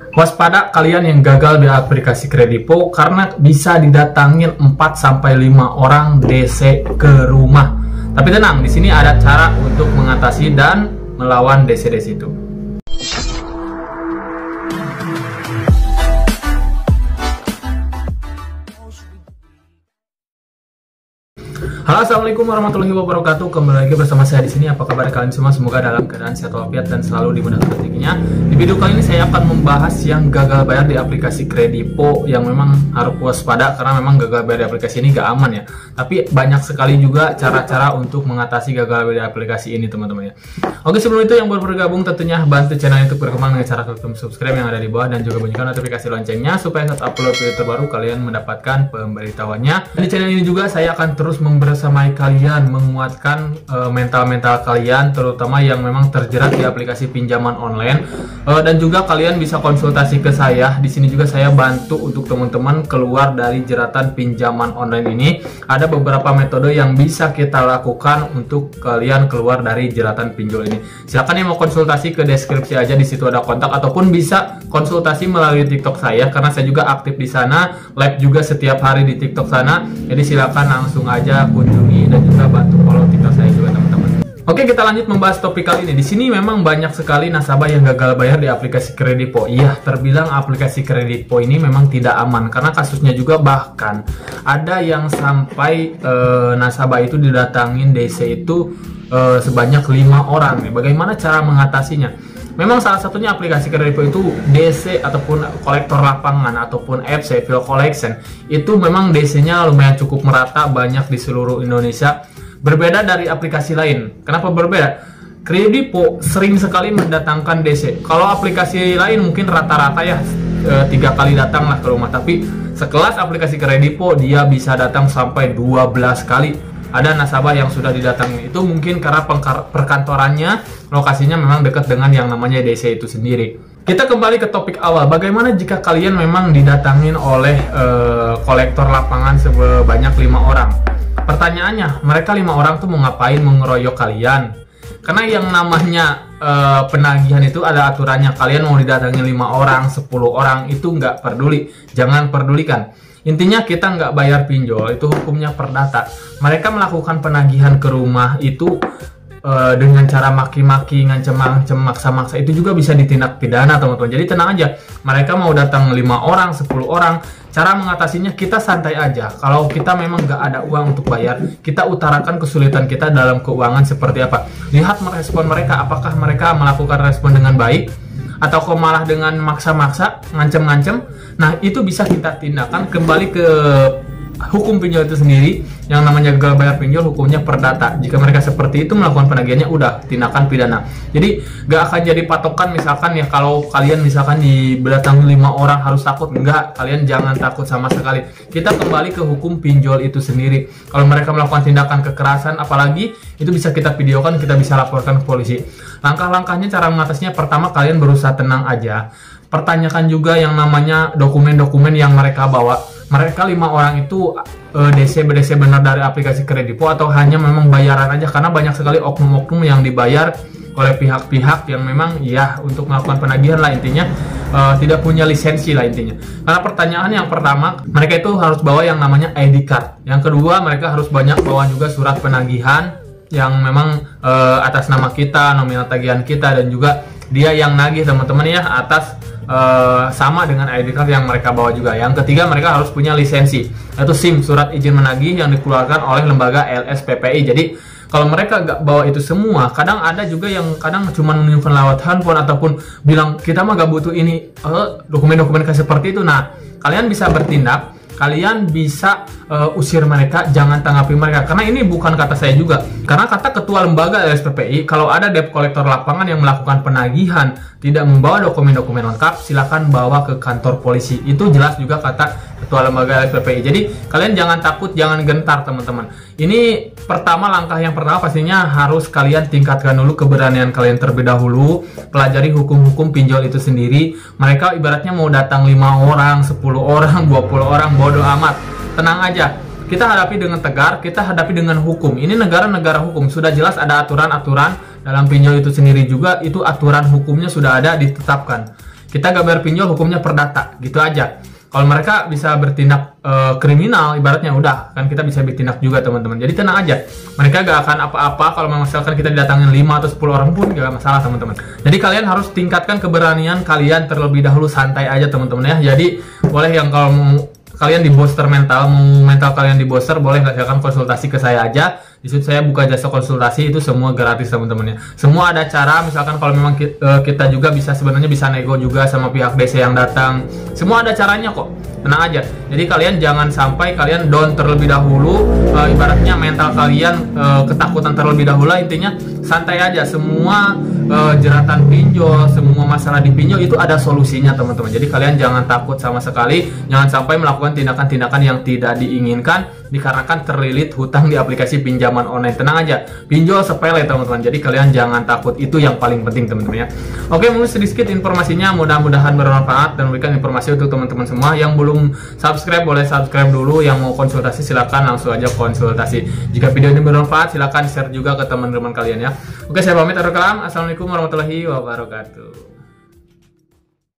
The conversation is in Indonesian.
Waspada kalian yang gagal di aplikasi Kredipo karena bisa didatangin 4-5 orang DC ke rumah. Tapi tenang, di sini ada cara untuk mengatasi dan melawan DC-DC itu. Halo, assalamualaikum warahmatullahi wabarakatuh. Kembali lagi bersama saya di sini. Apa kabar kalian semua? Semoga dalam keadaan sehat walafiat dan selalu dimudahkan rezekinya. Di video kali ini saya akan membahas yang gagal bayar di aplikasi Kredipo, yang memang harus waspada karena memang gagal bayar di aplikasi ini gak aman ya. Tapi banyak sekali juga cara-cara untuk mengatasi gagal bayar di aplikasi ini, teman-teman ya. Oke, sebelum itu yang baru bergabung tentunya bantu channel YouTube berkembang dengan cara klik tombol subscribe yang ada di bawah dan juga bunyikan notifikasi loncengnya supaya saat upload video terbaru kalian mendapatkan pemberitahuannya. Dan di channel ini juga saya akan terus membersamai kalian menguatkan mental kalian, terutama yang memang terjerat di aplikasi pinjaman online, dan juga kalian bisa konsultasi ke saya. Di sini juga saya bantu untuk teman-teman keluar dari jeratan pinjaman online ini. Ada beberapa metode yang bisa kita lakukan untuk kalian keluar dari jeratan pinjol ini. Silakan yang mau konsultasi ke deskripsi aja, di situ ada kontak, ataupun bisa konsultasi melalui TikTok saya karena saya juga aktif di sana, live juga setiap hari di TikTok sana. Jadi silakan langsung aja kunjungi dan juga bantu follow TikTok saya juga, teman-teman. Oke, kita lanjut membahas topik kali ini. Di sini memang banyak sekali nasabah yang gagal bayar di aplikasi Kredipo. Iya, terbilang aplikasi Kredipo ini memang tidak aman karena kasusnya juga bahkan ada yang sampai nasabah itu didatangin DC itu sebanyak 5 orang nih. Bagaimana cara mengatasinya? Memang salah satunya aplikasi Kredipo itu DC ataupun kolektor lapangan ataupun FC Bill Collection itu memang DC-nya lumayan cukup merata, banyak di seluruh Indonesia. Berbeda dari aplikasi lain. Kenapa berbeda? Kredipo sering sekali mendatangkan DC. Kalau aplikasi lain mungkin rata-rata ya 3 kali datang lah ke rumah, tapi sekelas aplikasi Kredipo dia bisa datang sampai 12 kali. Ada nasabah yang sudah didatangi itu mungkin karena perkantorannya lokasinya memang dekat dengan yang namanya DC itu sendiri. Kita kembali ke topik awal. Bagaimana jika kalian memang didatangin oleh kolektor lapangan sebanyak 5 orang? Pertanyaannya, mereka 5 orang tuh mau ngapain, mau ngeroyok kalian? Karena yang namanya penagihan itu ada aturannya. Kalian mau didatangin 5 orang, 10 orang itu nggak peduli. Jangan pedulikan. Intinya kita nggak bayar pinjol, itu hukumnya perdata. Mereka melakukan penagihan ke rumah itu dengan cara maki-maki, ngancem-ngancem, maksa-maksa, itu juga bisa ditindak pidana, teman-teman. Jadi tenang aja, mereka mau datang 5 orang, 10 orang, cara mengatasinya kita santai aja. Kalau kita memang nggak ada uang untuk bayar, kita utarakan kesulitan kita dalam keuangan seperti apa. Lihat merespon mereka, apakah mereka melakukan respon dengan baik atau kok malah dengan maksa-maksa, ngancem-ngancem. Nah, itu bisa kita tindakan. Kembali ke hukum pinjol itu sendiri, yang namanya gagal bayar pinjol hukumnya perdata. Jika mereka seperti itu melakukan penagihannya, udah tindakan pidana. Jadi gak akan jadi patokan misalkan ya kalau kalian misalkan didatangi 5 orang harus takut. Enggak, kalian jangan takut sama sekali. Kita kembali ke hukum pinjol itu sendiri. Kalau mereka melakukan tindakan kekerasan apalagi, itu bisa kita videokan, kita bisa laporkan ke polisi. Langkah-langkahnya, cara mengatasinya, pertama kalian berusaha tenang aja. Pertanyakan juga yang namanya dokumen-dokumen yang mereka bawa. Mereka 5 orang itu DC benar dari aplikasi Kredipo atau hanya memang bayaran aja, karena banyak sekali oknum-oknum yang dibayar oleh pihak-pihak yang memang ya untuk melakukan penagihan lah, intinya tidak punya lisensi lah intinya. Karena pertanyaan yang pertama, mereka itu harus bawa yang namanya ID card. Yang kedua, mereka harus banyak bawa juga surat penagihan yang memang atas nama kita, nominal tagihan kita, dan juga dia yang nagih, teman-teman ya, atas sama dengan ID card yang mereka bawa juga. Yang ketiga, mereka harus punya lisensi, yaitu SIM, surat izin menagih yang dikeluarkan oleh lembaga LSPPI. Jadi kalau mereka nggak bawa itu semua, kadang ada juga yang kadang cuma menunjukkan lewat handphone ataupun bilang kita mah gak butuh ini, dokumen-dokumen kayak seperti itu. Nah, kalian bisa bertindak, kalian bisa usir mereka, jangan tanggapi mereka. Karena ini bukan kata saya juga, karena kata ketua lembaga LSPPI, kalau ada debt kolektor lapangan yang melakukan penagihan tidak membawa dokumen-dokumen lengkap, silakan bawa ke kantor polisi. Itu jelas juga kata ketua lembaga LSPPI. Jadi kalian jangan takut, jangan gentar, teman-teman. Ini pertama, langkah yang pertama pastinya harus kalian tingkatkan dulu keberanian kalian terlebih dahulu. Pelajari hukum-hukum pinjol itu sendiri. Mereka ibaratnya mau datang 5 orang, 10 orang, 20 orang, bodoh amat. Tenang aja, kita hadapi dengan tegar, kita hadapi dengan hukum. Ini negara-negara hukum, sudah jelas ada aturan-aturan dalam pinjol itu sendiri juga, itu aturan hukumnya sudah ada ditetapkan. kita gak bayar pinjol hukumnya perdata, gitu aja. Kalau mereka bisa bertindak kriminal, ibaratnya udah kan kita bisa bertindak juga teman-teman. Jadi tenang aja, mereka gak akan apa-apa kalau misalkan kita didatangin 5 atau 10 orang pun gak masalah teman-teman. Jadi kalian harus tingkatkan keberanian kalian terlebih dahulu, santai aja teman-teman ya. Jadi boleh yang kalau mau kalian di booster mental kalian di booster, boleh silakan konsultasi ke saya aja. Di situ saya buka jasa konsultasi, itu semua gratis teman-teman ya. Semua ada cara, misalkan kalau memang kita juga sebenarnya bisa nego juga sama pihak DC yang datang. Semua ada caranya kok. Tenang aja. Jadi kalian jangan sampai kalian down terlebih dahulu, ibaratnya mental kalian ketakutan terlebih dahulu. Intinya santai aja, semua jeratan pinjol, semua masalah di pinjol itu ada solusinya teman-teman. Jadi kalian jangan takut sama sekali, jangan sampai melakukan tindakan-tindakan yang tidak diinginkan dikarenakan terlilit hutang di aplikasi pinjaman online. Tenang aja, pinjol sepele teman-teman. Jadi kalian jangan takut, itu yang paling penting teman-teman ya. Oke, mungkin sedikit informasinya, mudah-mudahan bermanfaat dan memberikan informasi untuk teman-teman semua. Yang belum subscribe boleh subscribe dulu, yang mau konsultasi silakan langsung aja konsultasi. Jika video ini bermanfaat silakan share juga ke teman-teman kalian ya. Oke, saya pamit. Assalamualaikum warahmatullahi wabarakatuh.